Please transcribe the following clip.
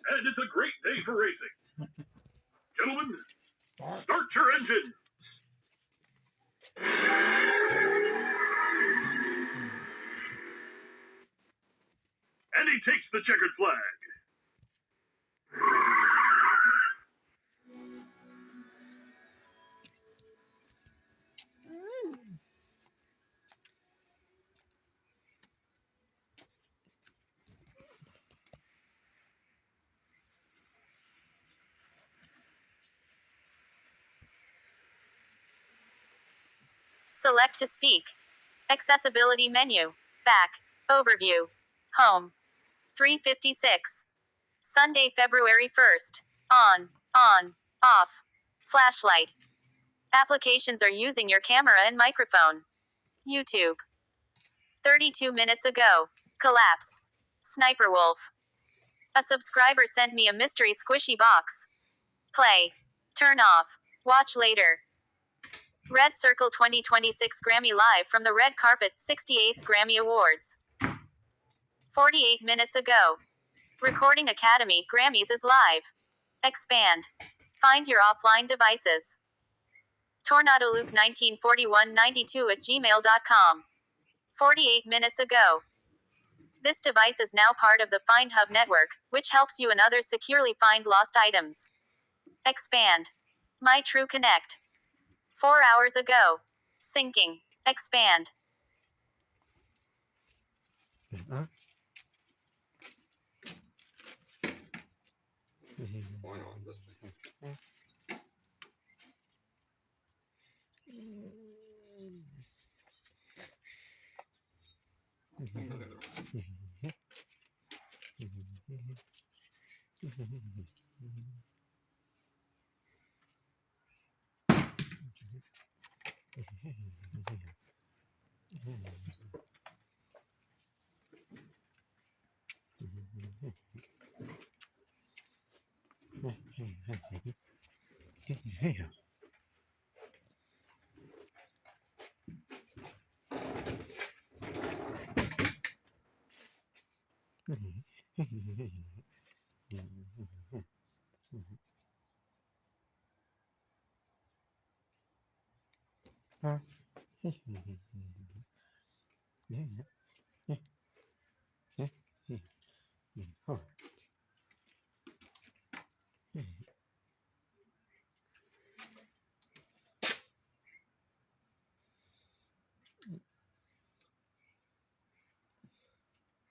and it's a great day for racing. Gentlemen, start your engine. And he takes the checkered flag. Select to speak. Accessibility menu. Back. Overview. Home. 356. Sunday, February 1st. On. Off. Flashlight. Applications are using your camera and microphone. YouTube. 32 minutes ago. Collapse. Sniper Wolf. A subscriber sent me a mystery squishy box. Play. Turn off. Watch later. Red Circle 2026 Grammy Live from the Red Carpet 68th Grammy Awards. 48 minutes ago. Recording Academy Grammys is live. Expand. Find your offline devices. Tornado Luke 194192 at gmail.com. 48 minutes ago. This device is now part of the Find Hub network, which helps you and others securely find lost items. Expand. My True Connect. 4 hours ago. Syncing. Expand.